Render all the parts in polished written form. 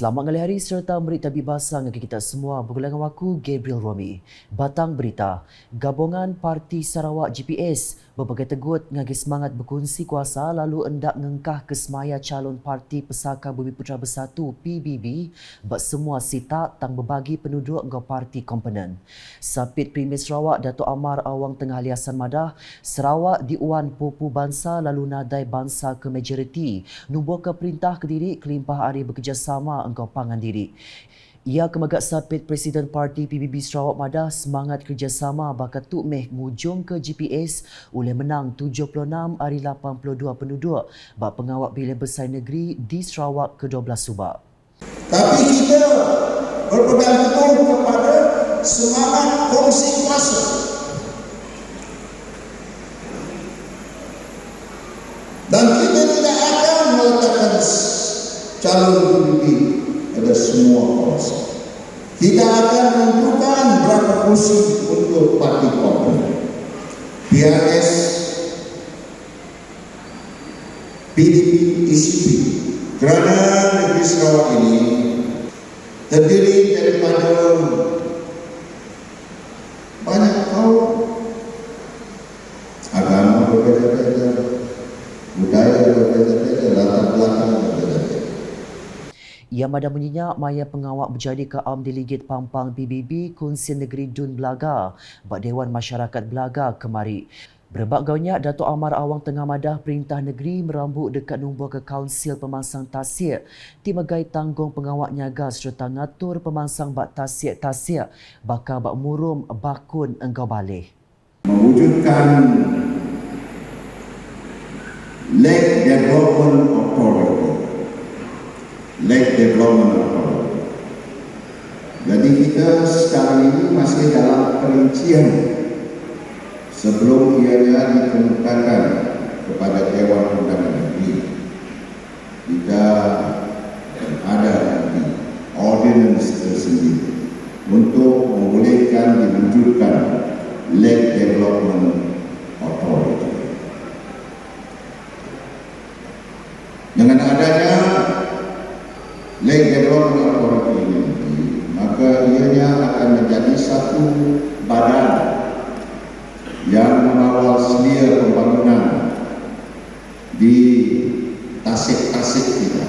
Selamat ngali hari serta berita bibasa dengan kita semua. Bergulangan waku Gabriel Romi. Batang berita, gabungan Parti Sarawak GPS berbagai tegut ngagi semangat berkongsi kuasa lalu hendak ngengkah kesemaya calon Parti Pesaka Bumi Putra Bersatu PBB bak semua sitak tang berbagi penduduk ngau parti komponen. Sapit Premier Sarawak Dato' Amar Awang Tengah Liasan Madah, Sarawak diuan pupu bangsa lalu nadai bangsa ke majoriti. Nubuh ke perintah Kediri kelimpah hari bekerjasama engkau pangan diri. Ia kemagak sapit Presiden Parti PBB Sarawak Madah semangat kerjasama bakat Tuk Meh ngujung ke GPS oleh menang 76 hari 82 penduduk bak pengawak Bilik Besar Negeri di Sarawak ke-12 Subak. Tapi kita berpegang teguh kepada semangat kongsi kuasa. Dan kita tidak akan meletakkan calon PBB pada semua kawasan. Kita akan menentukan berapa kursi untuk parti komponen. PRS, PDP, ECP. Kerana negeri Sarawak ini terdiri daripada banyak kaum, agama berbeza-beza, budaya berbeza-beza, latar belakang berbeza-beza. Ia madah menyenyak maya pengawak berjadi ke Delegate Pampang PBB Konsil Negeri Dun Belaga bak Dewan Masyarakat Belaga kemari. Berebak gaunya, Dato' Amar Awang Tengah Madah Perintah Negeri merambut dekat nombor ke Kaunsil Pemangsang Tasik. Timagai tanggung pengawak nyaga serta ngatur pemangsang bak tasik-tasik bakal bak murum bakun engkau balik. Mewujudkan Lake Development Authority. Lake Development Authority. Jadi kita sekarang ini masih dalam perincian sebelum ianya dikemukakan kepada Dewan Undangan Negeri. Kita ada nanti ordinance tersendiri untuk membolehkan diwujudkan Lake Development Authority. Dengan adanya Lake Development Authority ini, maka ianya akan menjadi satu badan yang mengawal selia pembangunan di tasik-tasik kita.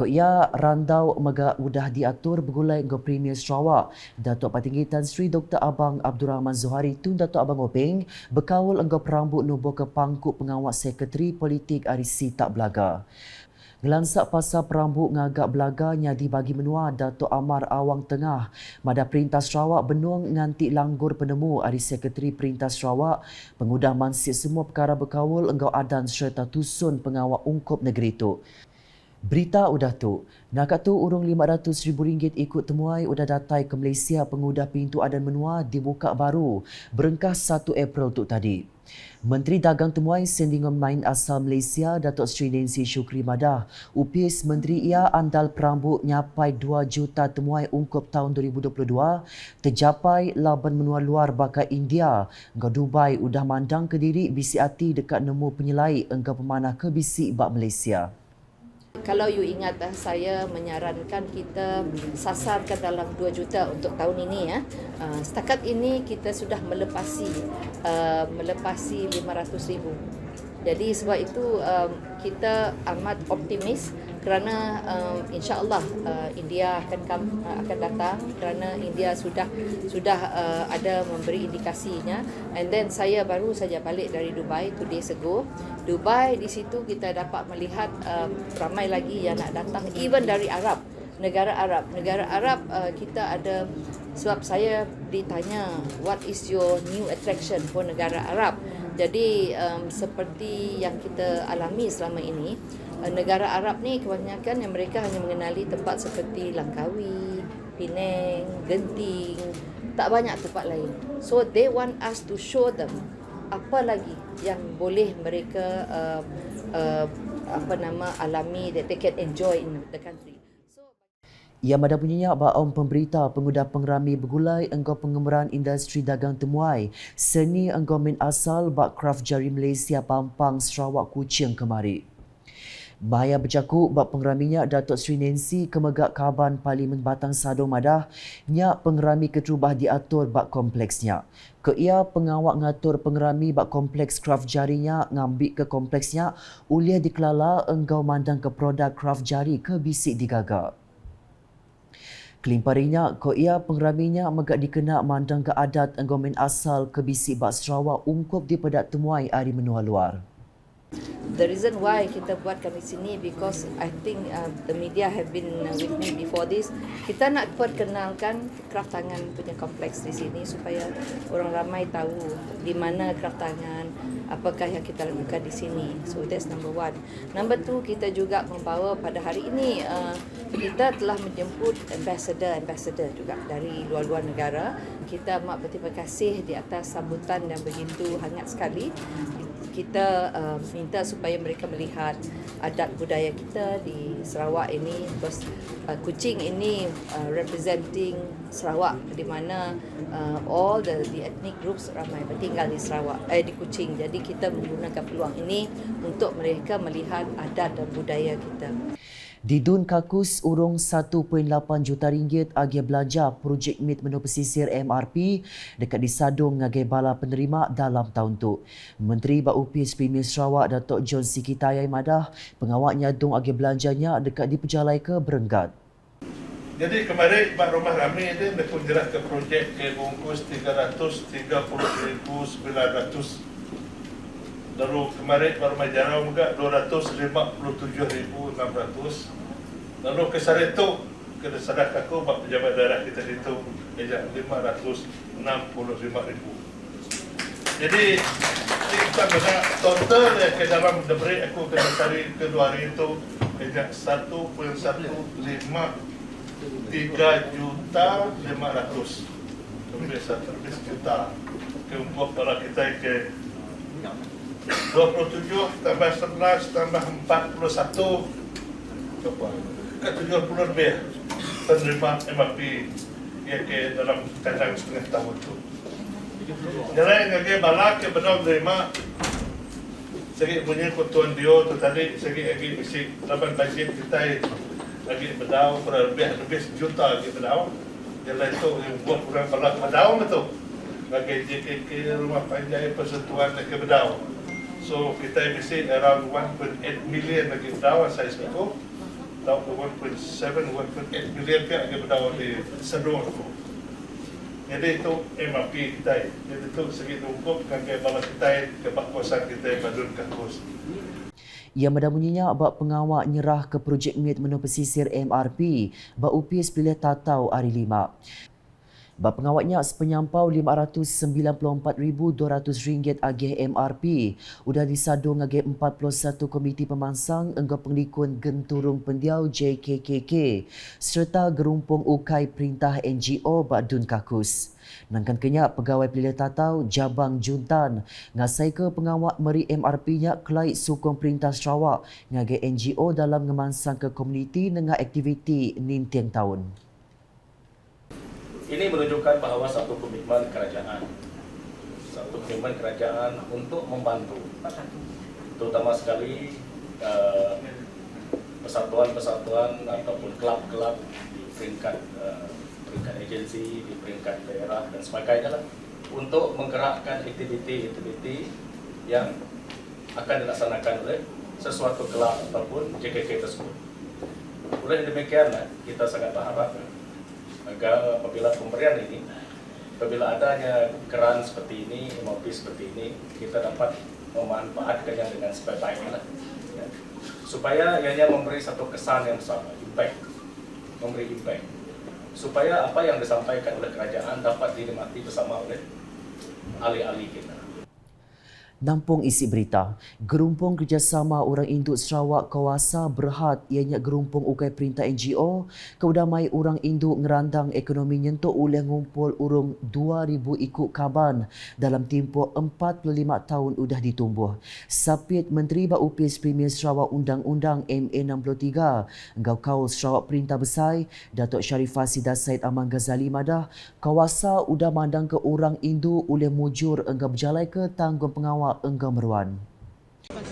Ia randau mega udah diatur bergulai dengan Premier Sarawak. Datuk Patinggi Tan Sri Dr. Abang Abdul Rahman Zuhari Tun Datuk Abang Openg berkawal engkau perambut nubuh ke pangkuk pengawal Sekretari Politik RC Tak Belaga. Gelansak pasal perambut ngagak belaganya dibagi menua Dato' Amar Awang Tengah. Madah Perintah Sarawak benung nganti langgur penemu hari Sekretari Perintah Sarawak pengudah mansip semua perkara berkawal engkau adan serta tusun pengawal ungkup negeri itu. Berita udah tu. Nak tu urung RM500,000 ikut temuai udah datai ke Malaysia pengudah pintu adan menua dibuka baru. Berengkah 1 April tu tadi. Menteri Dagang Temuai Sendingan Main asal Malaysia Datuk Seri Nancy Shukri Madah upis Menteri ia andal perambut nyapai 2 juta temuai ungkup tahun 2022 tercapai laban menua luar bakal India engkau Dubai udah mandang ke diri bisi hati dekat nemu penyelai engkau pemanah ke bisi bak Malaysia. Kalau you ingat, saya menyarankan kita sasarkan dalam 2 juta untuk tahun ini. Setakat ini kita sudah melepasi 500,000. Jadi sebab itu kita amat optimis kerana insya-Allah India akan datang kerana India sudah ada memberi indikasinya. And then saya baru saja balik dari Dubai 2 days ago. Dubai di situ kita dapat melihat ramai lagi yang nak datang even dari Arab. Negara Arab kita ada, sebab saya ditanya what is your new attraction for negara Arab. Jadi seperti yang kita alami selama ini, negara Arab ni kebanyakan yang mereka hanya mengenali tempat seperti Langkawi, Penang, Genting, tak banyak tempat lain. So they want us to show them apa lagi yang boleh mereka alami, that they can enjoy in the country. Ia madah menyenyak bahawa pemberita pengudah pengerami bergulai engkau pengembaraan industri dagang temuai seni engkau min asal bak kraft jari Malaysia Pampang Sarawak Kuching kemari. Bahaya bercakap bab pengeraminya Datuk Seri Nancy Kemegak Kaban Parlimen Batang Sadong Madah nyak pengerami keterubah diatur bab kompleksnya. Ia pengawak ngatur pengerami bab kompleks kraft jarinya ngambil ke kompleksnya uliah dikelala enggau mandang ke produk kraft jari ke bisik digagak. Kelimparinya, ia pengeraminya megak dikena mandang ke adat enggomen asal ke bisik bak Sarawak ungkup di pedak temuai hari menua luar. The reason why kita buatkan di sini because I think the media have been with me before this. Kita nak perkenalkan kraft tangan punya kompleks di sini supaya orang ramai tahu di mana kraft tangan, apakah yang kita lakukan di sini. So that's number one. Number two, kita juga membawa pada hari ini kita telah menjemput ambassador juga dari luar-luar negara. Kita amat berterima kasih di atas sambutan yang begitu hangat sekali. Kita minta supaya mereka melihat adat budaya kita di Sarawak ini. Because Kuching ini representing Sarawak di mana all the ethnic groups ramai bertinggal di Sarawak, di Kuching. Jadi kita menggunakan peluang ini untuk mereka melihat adat dan budaya kita. Di Dun Kakus, urung 1.8 juta ringgit agi belanja projek MIT Menu Pesisir MRP dekat di Sadong ngagai bala penerima dalam tahun tu. Menteri Upis Premier Sarawak Datuk John Sikitayai Madah pengawaknya dong agi belanjanya dekat di Pejalai ke Berenggat. Jadi kemarin Pak Rumah Rami ini dia jelas ke projek ke bungkus 330,900. Lalu kemarin Pak Rumah Jarau juga 257,600. Lalu ke Sareto, ke Sadak aku Pak Pejabat Daerah kita itu ejak 565,000. Jadi kita benar total yang ke dalam debri aku kena cari kedua hari itu ejak 1,153,500,000. Lebih 1 juta. Untuk para kita ke 27 tambah 11 tambah 41 coba ke 70 lebih penerima MRP yang ke dalam kadang setengah tahun itu. Jadi ngage balak ke benar menerima segi punya ketuan dia tu tadi segi lagi isi dalam budget kita lagi berdau kurang lebih sejuta lagi berdau. Jadi itu yang buat kurang balak berdau betul. Bagi JKK Rumah Panjai Persatuan ke berdau. So kita mesti around 1.8 million lagi berdawah saya sebut. Tahu ke 1.7, 1.8 million pihak lagi berdawah di Sadong. Jadi itu MRP kita. Jadi itu segi tungkup kan ke bala kita ke kawasan kita Badun Kakus. Ia mendamunyinya bab pengawak nyerah ke projek MIT Menu Pesisir MRP bab upis pilih tatau hari 5. Bab pengawaknya sepenyampau RM594,200 agih MRP udah disadung agih 41 komiti pemangsang enggak penglikun genturung pendiau JKKK serta gerumpung ukai perintah NGO Badun Kakus. Nangkan kenyak pegawai pelilih tatau Jabang Juntan ngasai ke pengawak meri MRP-nya kelai sukong perintah Sarawak ngagih NGO dalam ngemansang ke komuniti dengan aktiviti nintiang tahun. Ini menunjukkan bahawa satu komitmen kerajaan untuk membantu, terutama sekali persatuan-persatuan ataupun kelab-kelab di peringkat agensi, di peringkat daerah dan sebagainya lah, untuk menggerakkan aktiviti-aktiviti yang akan dilaksanakan oleh sesuatu kelab ataupun JKK tersebut. Oleh demikian, kita sangat berharap agar apabila pemberian ini, apabila adanya keran seperti ini, MOP seperti ini, kita dapat memanfaatkannya dengan sebaik-baiknya lah, ya. Supaya ianya memberi satu kesan yang sama, memberi impact, supaya apa yang disampaikan oleh kerajaan dapat dinikmati bersama oleh ahli-ahli kita. Nampung isi berita, gerumpung kerjasama orang induk Sarawak Kawasa Berhad ianya gerumpung ukai perintah NGO keudamai orang induk ngerandang ekonomi nyentuk oleh ngumpul urung 2,000 ikut kaban dalam tempoh 45 tahun udah ditumbuh. Sapit Menteri Upis Premier Sarawak Undang-Undang MA63 Engkau Kaul Sarawak Perintah Besar Datuk Sharifah Sidah Said Aman Ghazali Madah Kawasa udah mandang ke orang induk oleh mujur enggak berjalai ke tanggung pengawal enggak meruan.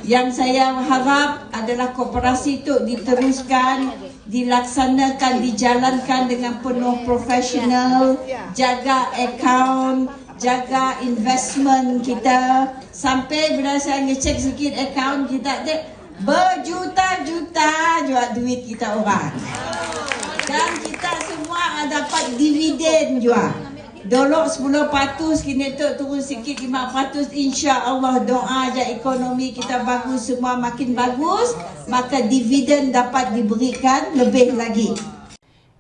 Yang saya harap adalah koperasi itu diteruskan, dilaksanakan, dijalankan dengan penuh profesional, jaga akaun, jaga investment kita. Sampai bila saya ngecek sikit akaun kita ada berjuta-juta juga duit kita orang. Dan kita semua dapat dividen juga. Dulu 10%, kini tu turun sikit 5%. InsyaAllah doa je ekonomi kita bagus, semua makin bagus. Maka dividen dapat diberikan lebih lagi.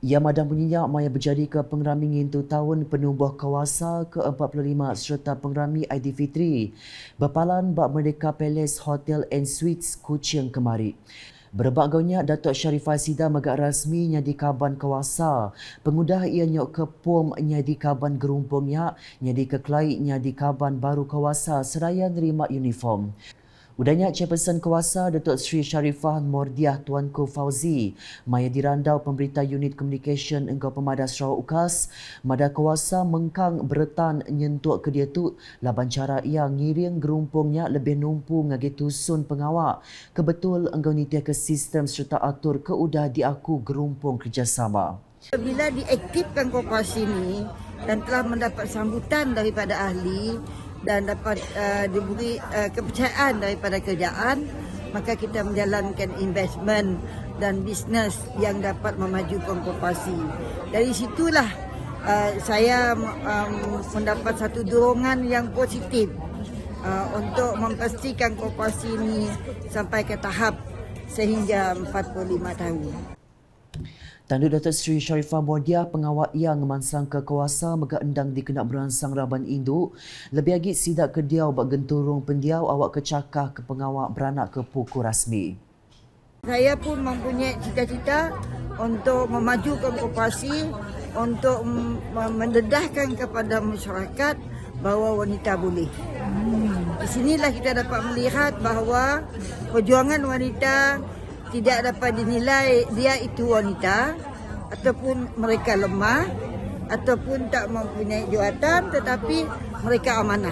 Ia madang menyenyak maya berjadi ke pengerami ngintu tahun penubuh kawasa ke-45 serta pengerami Aidilfitri. Berpalan bak Merdeka Palace Hotel and Suites Kuching kemari. Berebak gaunya Datuk Sharifah Sida megak rasmi nyadi kaban kawasa. Pengudah ia nyok ke POM nyadi kaban gerumpungnya, nyadi ke Kelai nyadi kaban baru kawasa seraya nerima uniform. Udahnya Chairperson Kuasa Datuk Sri Sharifah Mordiah Tuanku Fauzi maya dirandau pemberita unit communication engkau Pemada Sarawak UKAS mada kuasa mengkang beretan nyentuk ke dia tu laban cara ia ngiring gerumpungnya lebih numpu ngagi tusun pengawak kebetul engkau nitia ke sistem serta atur ke udah diaku gerumpung kerjasama. Bila diaktifkan koperasi ini dan telah mendapat sambutan daripada ahli dan dapat diberi kepercayaan daripada kerajaan, maka kita menjalankan investment dan bisnes yang dapat memajukan koperasi. Dari situlah saya mendapat satu dorongan yang positif untuk memastikan koperasi ini sampai ke tahap sehingga 45 tahun. Tanduk Datuk Seri Sharifah Mordiah pengawal yang memansang ke kuasa megak endang dikenak beransang Raban Induk. Lebih lagi sidak ke diau bak genturung pendiau awak kecakah ke pengawal beranak ke pukul rasmi. Saya pun mempunyai cita-cita untuk memajukan koperasi, untuk mendedahkan kepada masyarakat bahawa wanita boleh. Di sinilah kita dapat melihat bahawa perjuangan wanita tidak dapat dinilai dia itu wanita ataupun mereka lemah ataupun tak mempunyai jawatan, tetapi mereka amanah.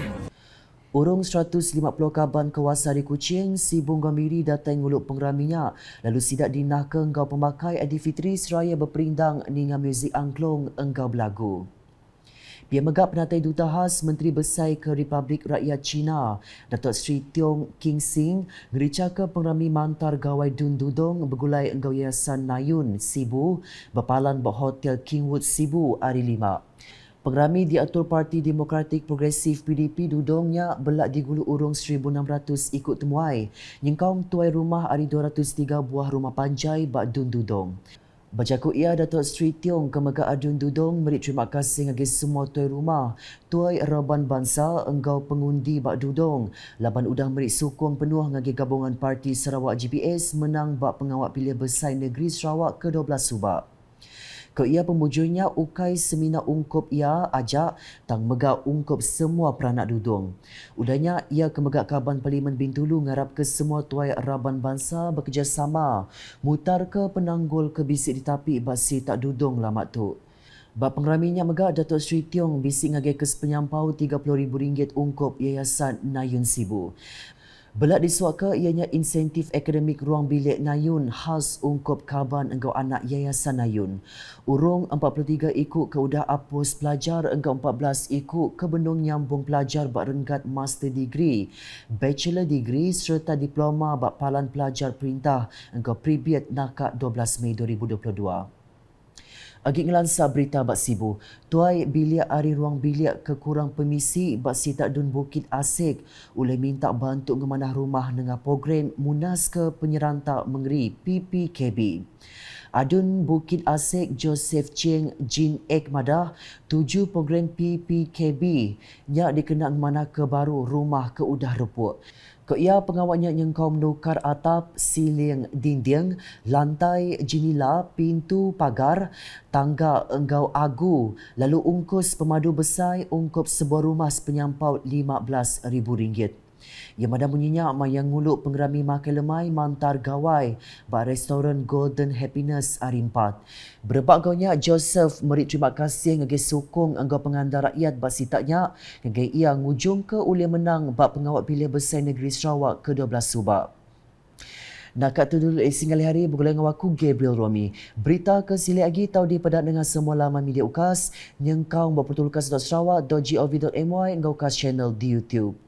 Urung 150 kaban kuasa di Kuching, si Bunga Miri datang nguluk pengeraminya. Lalu sidak dinah ke engkau pemakai Aidilfitri seraya berperindang dengan muzik angklung engkau belagu. Pihak megap Penatai Duta Khas Menteri Besar ke Republik Rakyat China, Datuk Sri Tiong King Sing, ngerica ke pengerami mantar gawai Dun Dudong bergulai engkau Yayasan Nayun, Sibu, berpalan bak Hotel Kingwood Sibu hari 5. Pengerami diatur Parti Demokratik Progresif PDP Dudongnya belak digulu urung 1,600 ikut temuai. Nyengkong tuai rumah hari 203 buah rumah panjai bak Dun Dudong. Bajaku ia Datuk Sri Tiong Kemega Adun Dudong beri terima kasih ngagi semua tuai rumah, tuai Raban Bangsa engkau pengundi bak Dudong. Laban udah beri sokong penuh ngagi gabungan Parti Sarawak GPS menang bak pengawal pilihan besar negeri Sarawak ke-12 subak. Ke ia pemujurnya ukai semina ungkup ia ajak tang megak ungkup semua peranak Dudong. Udahnya ia ke megak Kaban Parlimen Bintulu ngarap ke semua tuai Raban Bangsa bekerjasama mutar ke penanggul ke bisik ditapi basi tak Dudong lamat tu. Bak pengeraminya megak Datuk Sri Tiong bisik ngagi kes penyampau RM30,000 ungkup Yayasan Nayun Sibu. Belak disuak ke ianya insentif akademik ruang bilik Nayun khas ungkup kaban engkau anak Yayasan Nayun. Urung 43 ikut ke udah apus pelajar engkau 14 ikut ke benung nyambung pelajar bak renggat master degree, bachelor degree serta diploma bak palan pelajar perintah engkau Pribiat nakak 12 Mei 2022. Agi ngelansa berita bak Sibu, tuai biliak ari ruang biliak kekurang pemisi bak sitak dun Bukit Asik oleh minta bantu ngemanah rumah dengan program Munas ke Penyerantak Mengeri PPKB. Adun Bukit Asik Joseph Cheng Jin Ek Madah 7 program PPKB nya dikenang mana ke baru rumah ke udah reput. Ke ia pengawalnya nyengkau menukar atap, siling dinding, lantai jenila, pintu pagar, tangga enggau agu, lalu ungkus pemadu besar ungkup sebuah rumah sepenyampau RM15,000. Ia madam bunyinya mayang nguluk pengerami makan lemai mantar gawai ba restoran Golden Happiness hari 4. Berebak gaunya Joseph meri terima kasih ngagi sokong anggau pengandar rakyat ba sitaknya ngagi ia ngujung ke ulia menang ba pengawal pilihan besar negeri Sarawak ke-12 subak. Nakat tu dulu singgah hari bergulai dengan waku Gabriel Romi. Berita ke sili lagi tahu di pedat dengan semua laman media ukas. Nyengkau berputulkas.sarawak.gov.my ngau ukas channel di YouTube.